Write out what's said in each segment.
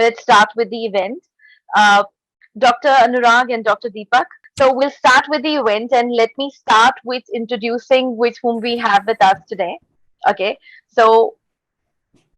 let's start with the event. Uh, Dr. Anurag and Dr. Deepak. So we'll start with the event, and let me start with introducing with whom we have with us today. Okay, so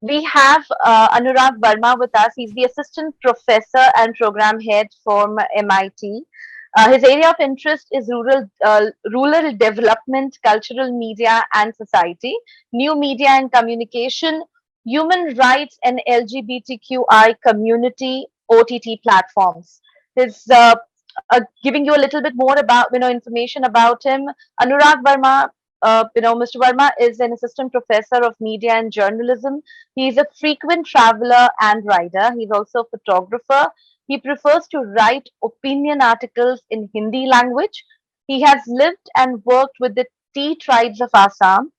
we have Anurag Verma with us. He's the assistant professor and program head from MIT. His area of interest is rural development, cultural media and society, new media and communication, human rights and LGBTQI community, OTT platforms. His giving you a little bit more about information about him. Anurag Verma, Mr. Verma is an assistant professor of media and journalism. He's a frequent traveler and writer. He's also a photographer. He prefers to write opinion articles in Hindi language. He has lived and worked with the Tea tribes of Assam,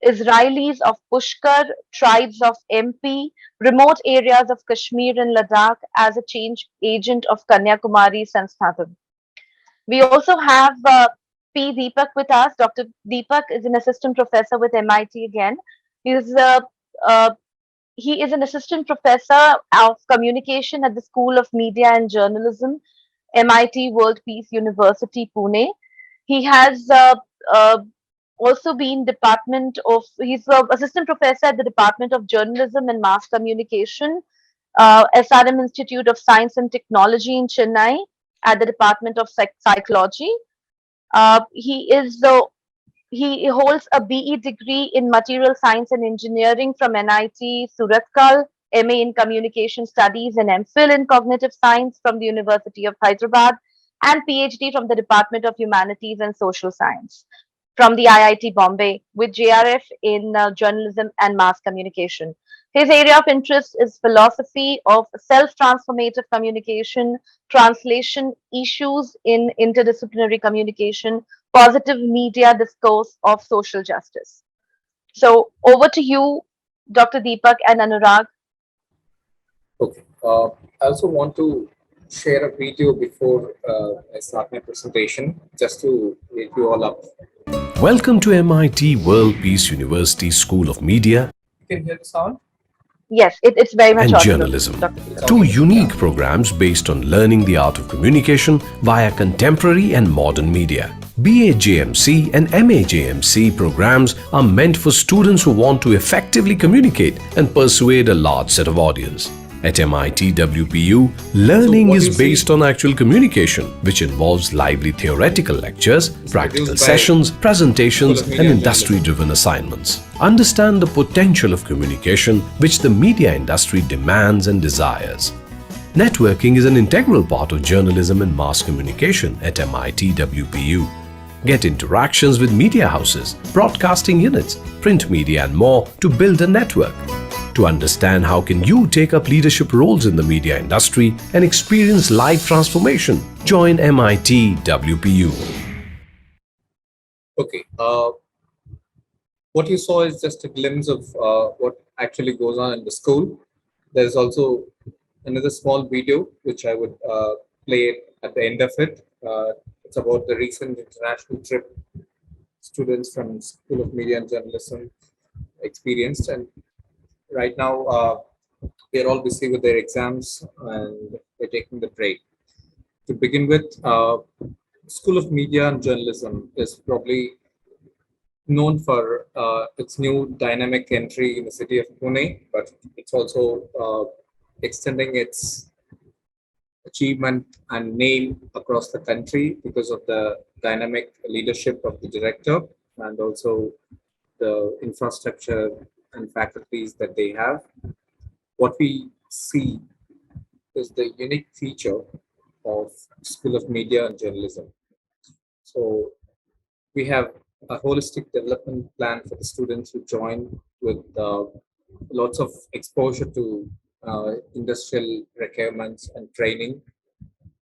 Israelis of Pushkar, tribes of MP, remote areas of Kashmir and Ladakh as a change agent of Kanyakumari Sansthatam. We also have P. Deepak with us. Dr. Deepak is an assistant professor with MIT again. He's uh, he is an assistant professor of communication at the School of Media and Journalism, MIT World Peace University, Pune. He has uh, also been he's assistant professor at the Department of Journalism and Mass Communication, SRM Institute of Science and Technology in Chennai, at the Department of Psychology. He holds a BE degree in Material Science and Engineering from NIT Surathkal, MA in Communication Studies and MPhil in Cognitive Science from the University of Hyderabad, and PhD from the Department of Humanities and Social Science from the IIT Bombay, with JRF in Journalism and Mass Communication. His area of interest is philosophy of self-transformative communication, translation issues in interdisciplinary communication, positive media discourse of social justice. So over to you, Dr. Deepak and Anurag. Okay. I also want to share a video before I start my presentation, just to wake you all up. Welcome to MIT World Peace University School of Media. You can hear the sound? Yes, it's very much And audible, journalism. Dr. Deepak. Two unique programs based on learning the art of communication via contemporary and modern media. BA-JMC and MA-JMC programs are meant for students who want to effectively communicate and persuade a large set of audience. At MIT WPU, learning is based on actual communication, which involves lively theoretical lectures, practical sessions, presentations, and industry-driven assignments. Understand the potential of communication, which the media industry demands and desires. Networking is an integral part of journalism and mass communication at MIT WPU. Get interactions with media houses, broadcasting units, print media, and more to build a network. To understand how can you take up leadership roles in the media industry and experience live transformation, join MIT WPU. Okay. What you saw is just a glimpse of what actually goes on in the school. There's also another small video which I would play at the end of it. It's about the recent international trip students from School of Media and Journalism experienced, and right now they're all busy with their exams and they're taking the break. To begin with, School of Media and Journalism is probably known for its new dynamic entry in the city of Pune, but it's also extending its achievement and name across the country because of the dynamic leadership of the director and also the infrastructure and faculties that they have. What we see is the unique feature of School of Media and Journalism. So we have a holistic development plan for the students who join, with lots of exposure to industrial requirements and training,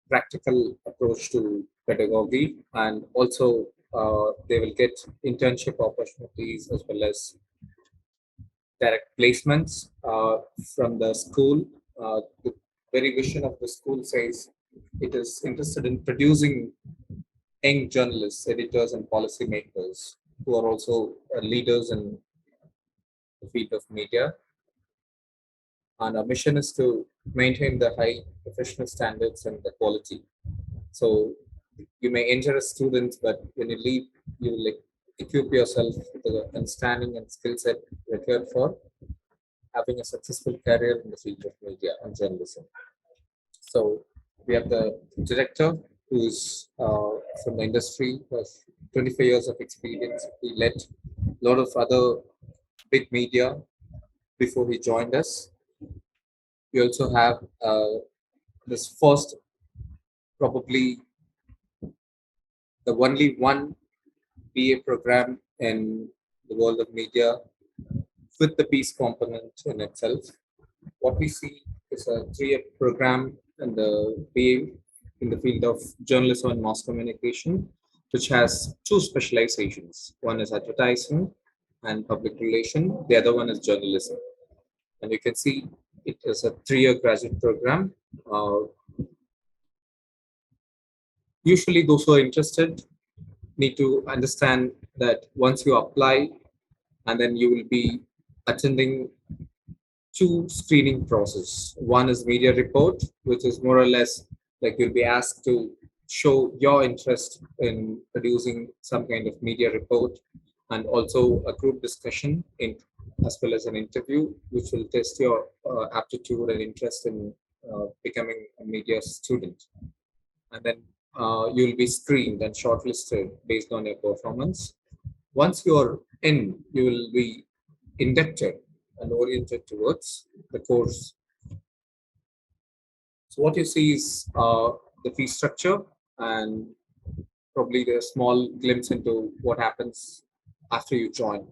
practical approach to pedagogy, and also they will get internship opportunities as well as direct placements from the school. The very vision of the school says it is interested in producing young journalists, editors, and policymakers who are also leaders in the field of media. And our mission is to maintain the high professional standards and the quality. So you may enter as students, but when you leave, you will like equip yourself with the understanding and skill set required for having a successful career in the field of media and journalism. So we have the director who's from the industry, who has 25 years of experience. He led a lot of other big media before he joined us. We also have this first, probably the only one BA program in the world of media with the peace component in itself. What we see is a 3-year program in the BA in the field of journalism and mass communication, which has two specializations. One is advertising and public relation. The other one is journalism. And you can see it is a 3-year graduate program. Usually, those who are interested need to understand that once you apply, and then you will be attending two screening process. One is media report, which is more or less like you'll be asked to show your interest in producing some kind of media report, and also a group discussion in, as well as an interview, which will test your aptitude and interest in becoming a media student. And then you'll be screened and shortlisted based on your performance. Once you're in, you will be inducted and oriented towards the course. So what you see is the fee structure and probably the small glimpse into what happens after you join.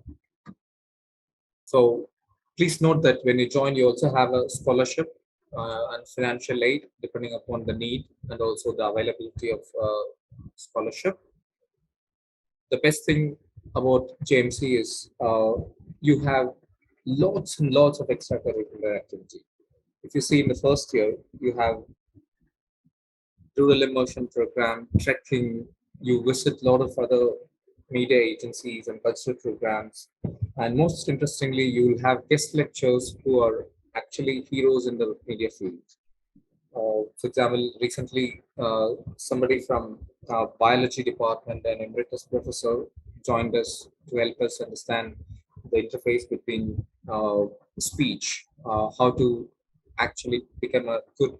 So please note that when you join, you also have a scholarship and financial aid depending upon the need and also the availability of scholarship. The best thing about JMC is you have lots and lots of extracurricular activity. If you see in the first year, you have rural immersion program, trekking, you visit a lot of other media agencies and cultural programs. And most interestingly, you will have guest lectures who are actually heroes in the media field. For example, recently somebody from biology department, an emeritus professor, joined us to help us understand the interface between speech, how to actually become a good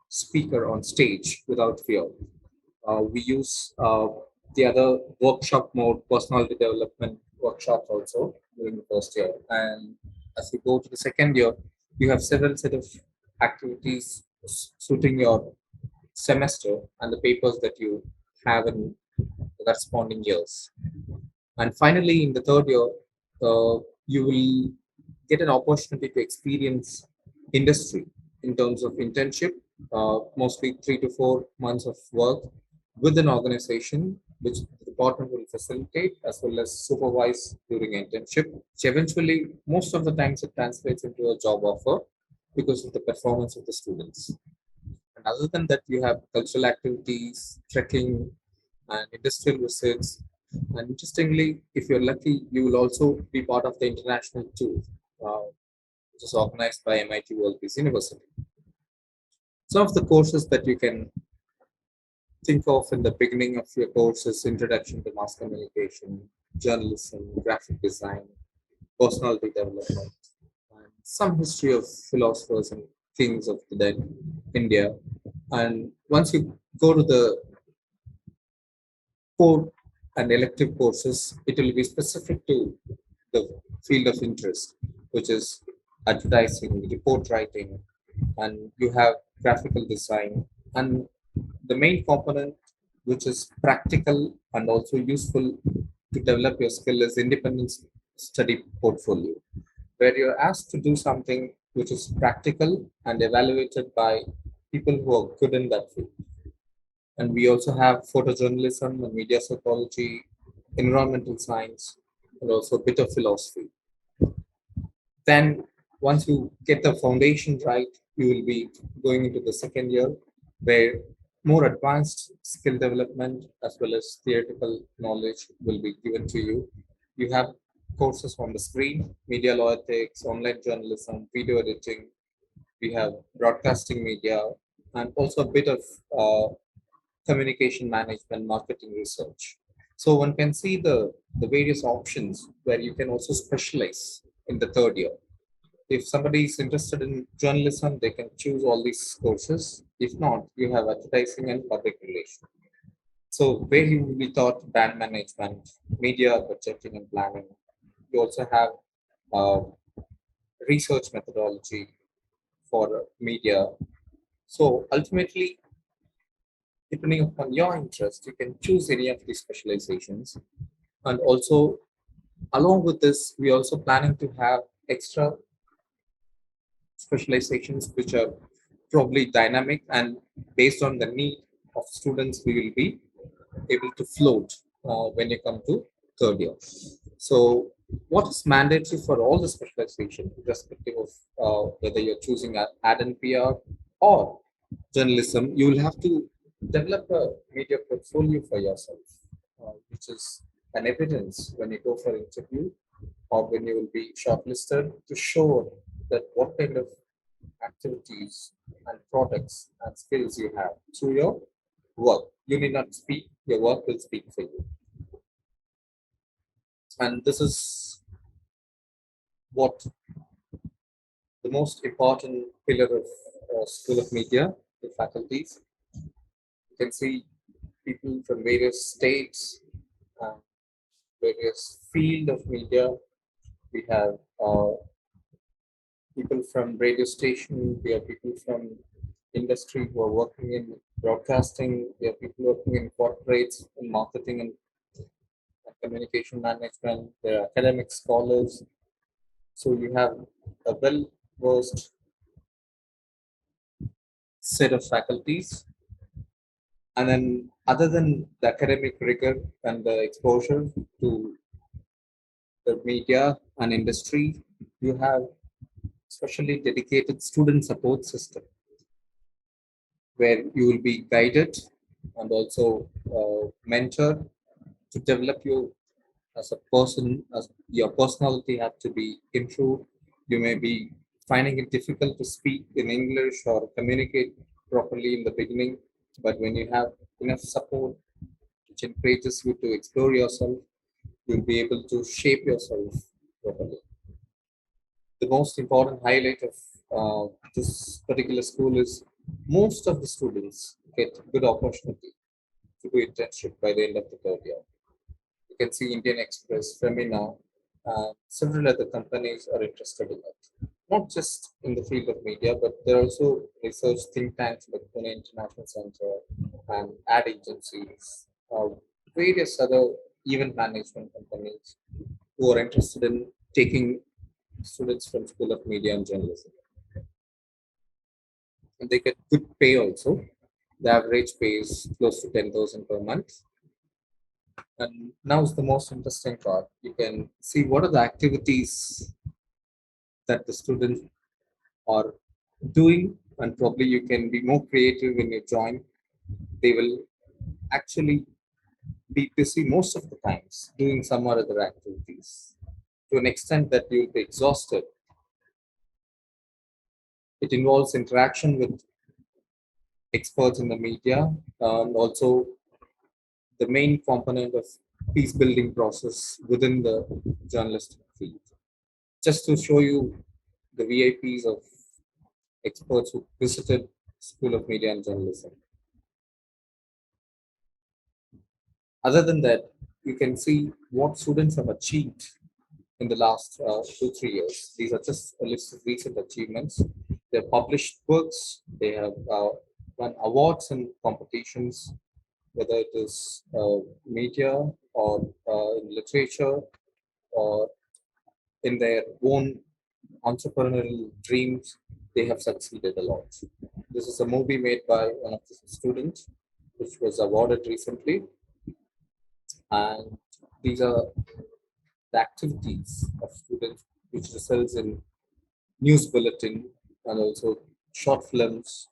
speaker on stage without fear. We use the other workshop mode, personality development workshops also during the first year. And as you go to the second year, you have several set of activities suiting your semester and the papers that you have in the corresponding years. And finally, in the third year, you will get an opportunity to experience industry in terms of internship, mostly 3 to 4 months of work with an organization which the department will facilitate as well as supervise during internship, which eventually most of the times it translates into a job offer because of the performance of the students. And other than that, you have cultural activities, trekking, and industrial visits. And interestingly, if you're lucky, you will also be part of the international tour, which is organized by MIT WPU University. Some of the courses that you can think of in the beginning of your course is Introduction to Mass Communication, Journalism, Graphic Design, Personality Development, and some history of philosophers and kings of the dead India. And once you go to the core and elective courses, it will be specific to the field of interest, which is advertising, report writing, and you have graphical design. And the main component, which is practical and also useful to develop your skill, is independent study portfolio, where you're asked to do something which is practical and evaluated by people who are good in that field. And we also have photojournalism and media psychology, environmental science, and also a bit of philosophy. Then, once you get the foundation right, you will be going into the second year where more advanced skill development as well as theoretical knowledge will be given to you. You have courses on the screen, media law ethics, online journalism, video editing, we have broadcasting media, and also a bit of communication management, marketing research. So one can see the various options where you can also specialize in the third year. If somebody is interested in journalism, they can choose all these courses. If not, you have advertising and public relations. So where you will be taught brand management, media budgeting and planning. You also have uh, research methodology for media. So ultimately, depending upon your interest, you can choose any of these specializations. And also, along with this, we also planning to have extra specializations which are probably dynamic and based on the need of students we will be able to float when you come to third year. So what is mandatory for all the specialization, irrespective of whether you're choosing ad and PR or journalism, you will have to develop a media portfolio for yourself, which is an evidence when you go for interview or when you will be shortlisted to show that what kind of activities and products and skills you have through your work. You need not speak, your work will speak for you. And this is what the most important pillar of School of Media, the faculties. You can see people from various states, uh, various field of media. We have people from radio station, we have people from industry who are working in broadcasting, we have people working in corporates, in marketing and communication management, there are academic scholars. So you have a well versed set of faculties. And then, other than the academic rigor and the exposure to the media and industry, you have specially dedicated student support system where you will be guided and also mentored to develop you as a person, as your personality have to be improved. You may be finding it difficult to speak in English or communicate properly in the beginning, but when you have enough support which encourages you to explore yourself, you'll be able to shape yourself properly. The most important highlight of this particular school is most of the students get good opportunity to do internship by the end of the third year. You can see Indian Express, Femina, several other companies are interested in it. Not just in the field of media, but there are also research think tanks like Pune International Center and ad agencies, various other event management companies who are interested in taking students from School of Media and Journalism. And they get good pay also. The average pay is close to 10,000 per month. And now is the most interesting part. You can see what are the activities that the students are doing, and probably you can be more creative when you join. They will actually be busy most of the times doing some or other activities to an extent that you'll be exhausted. It involves interaction with experts in the media and also the main component of peace building process within the journalistic field. Just to show you the VIPs of experts who visited School of Media and Journalism. Other than that, you can see what students have achieved in the last 2 3 years. These are just a list of recent achievements. They have published books. They have won awards and competitions, whether it is media or in literature or in their own entrepreneurial dreams. They have succeeded a lot. This is a movie made by one of the students, which was awarded recently, and these are the activities of students, which results in news bulletin and also short films,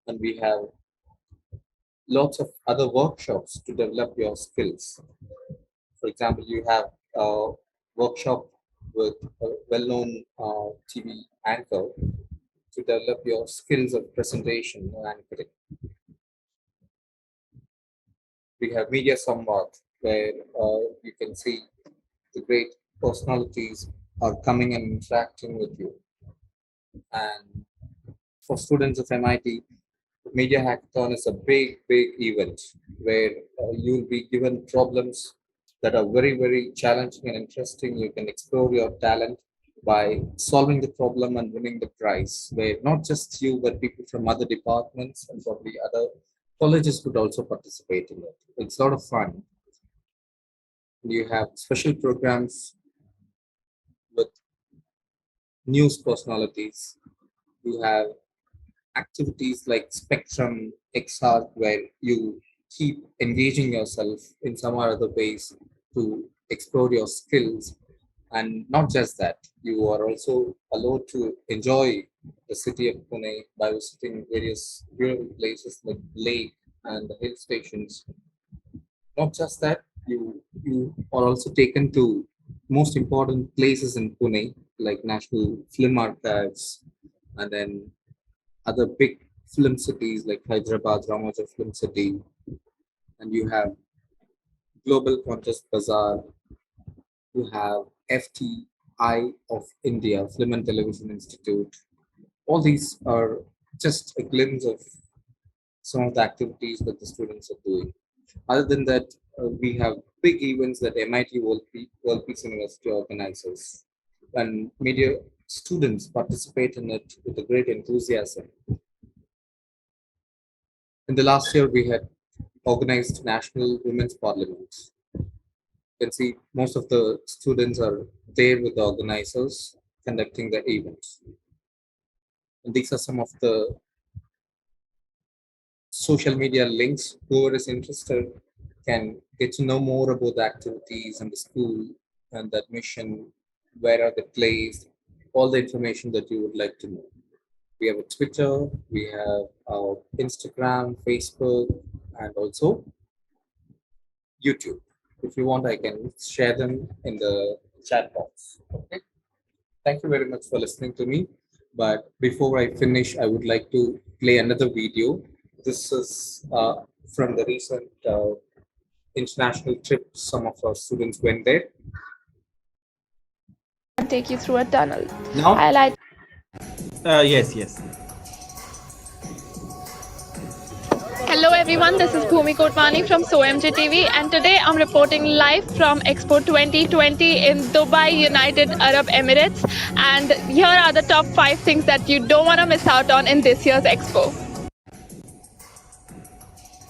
and we have lots of other workshops to develop your skills. For example, you have a workshop with a well-known TV anchor to develop your skills of presentation and anchoring. We have Media Samvad, where you can see the great personalities are coming and interacting with you. And for students of MIT, Media Hackathon is a big event where you'll be given problems that are very challenging and interesting. You can explore your talent by solving the problem and winning the prize, where not just you, but people from other departments and probably other colleges could also participate in it. It's a lot of fun. You have special programs with news personalities. You have activities like Spectrum XR, where you keep engaging yourself in some or other ways to explore your skills. And not just that, you are also allowed to enjoy the city of Pune by visiting various beautiful places like lake and the hill stations. Not just that, you are also taken to most important places in Pune, like National Film Archives, and then other big film cities like Hyderabad, Ramoja Film City, and you have Global Contest Bazaar, you have FTI of India, Film and Television Institute. All these are just a glimpse of some of the activities that the students are doing. Other than that, we have big events that MIT World Peace University organizes, and media students participate in it with a great enthusiasm. In the last year, we had organized National Women's Parliament. You can see most of the students are there with the organizers conducting the events. And these are some of the social media links. Whoever is interested can get to know more about the activities and the school and the admission, where are they placed, all the information that you would like to know. We have a Twitter, we have our Instagram, Facebook, and also YouTube. If you want, I can share them in the chat box. Okay. Thank you very much for listening to me. But before I finish, I would like to play another video. This is from the recent international trip. Some of our students went there. Take you through a tunnel. Now, Highlight. Yes. Hello everyone, this is Bhumi Kotwani from SOMJ TV, and today I'm reporting live from Expo 2020 in Dubai, United Arab Emirates. And here are the top 5 things that you don't want to miss out on in this year's Expo.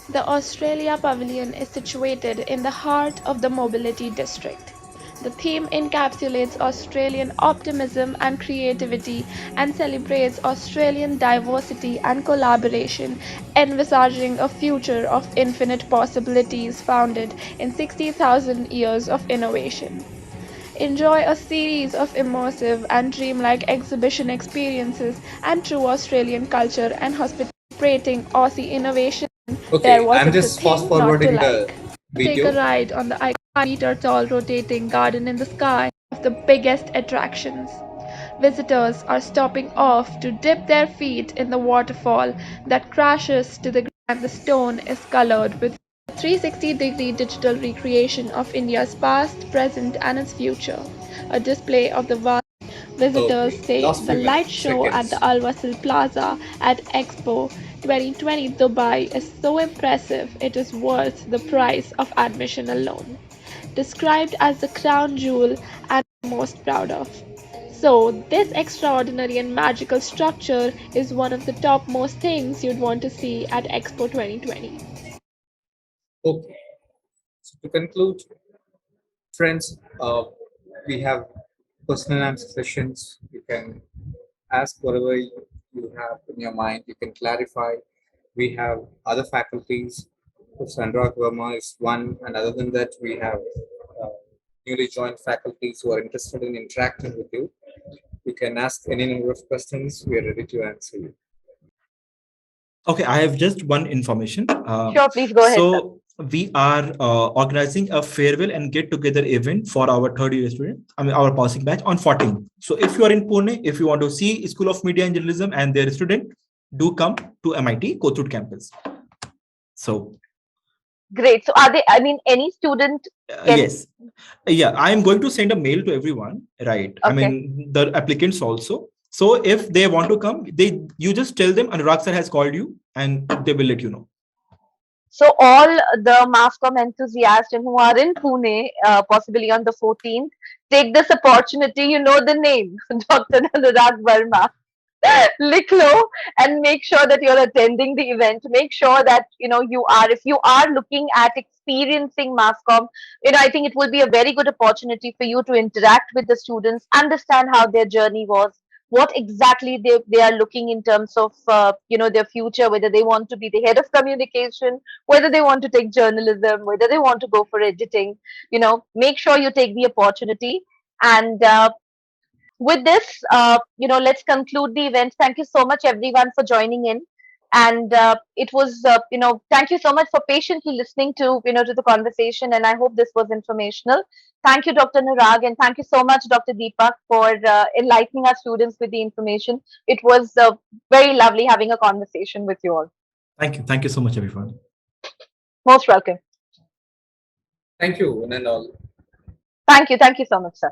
The Australia Pavilion is situated in the heart of the Mobility District. The theme encapsulates Australian optimism and creativity and celebrates Australian diversity and collaboration, envisaging a future of infinite possibilities founded in 60,000 years of innovation. Enjoy a series of immersive and dreamlike exhibition experiences and true Australian culture and hospitality celebrating Aussie innovation. There okay, I'm wasn't a just fast thing not to forwarding the like. Take a video. ride on the iconic meter-tall rotating garden in the sky, of the biggest attractions. Visitors are stopping off to dip their feet in the waterfall that crashes to the ground, and the stone is colored with a 360-degree digital recreation of India's past, present, and its future. A display of the vast. Visitors Okay, say last the few light minutes, show at the seconds. Al Wasl Plaza at Expo 2020 Dubai is so impressive it is worth the price of admission alone. Described as the crown jewel and most proud of. So, this extraordinary and magical structure is one of the topmost things you'd want to see at Expo 2020. Okay, so to conclude, friends, we have personal answer sessions. You can ask whatever you have in your mind. You can clarify. We have other faculties. Sandra Verma is one, and other than that, we have uh, newly joined faculties who are interested in interacting with you. You can ask any number of questions. We are ready to answer you. Okay, I have just one information. Sure, please go ahead, sir. we are organizing a farewell and get together event for our third year student. I mean, our passing batch on 14th. So if you are in Pune, if you want to see School of Media and Journalism and their student, do come to MIT Kothur campus. So Great. So are they, I mean, any student can, yes, yeah, I am going to send a mail to everyone, right? I okay. mean, the applicants also. So if they want to come, you just tell them Anurag sir has called you and they will let you know. So all the mass comm enthusiasts and who are in Pune, possibly on the 14th, take this opportunity. You know the name, Dr. Anurag Verma. Liklo, and make sure that you're attending the event. Make sure that you are, if you are looking at experiencing masscom, I think it will be a very good opportunity for you to interact with the students, understand how their journey was, what exactly they are looking in terms of their future, whether they want to be the head of communication, whether they want to take journalism, whether they want to go for editing. Make sure you take the opportunity. And with this, let's conclude the event. Thank you so much, everyone, for joining in. And it was, thank you so much for patiently listening to the conversation. And I hope this was informational. Thank you, Dr. Nurag, and thank you so much, Dr. Deepak, for enlightening our students with the information. It was very lovely having a conversation with you all. Thank you. Thank you so much, everyone. Most welcome. Thank you, one and all. Thank you. Thank you so much, sir.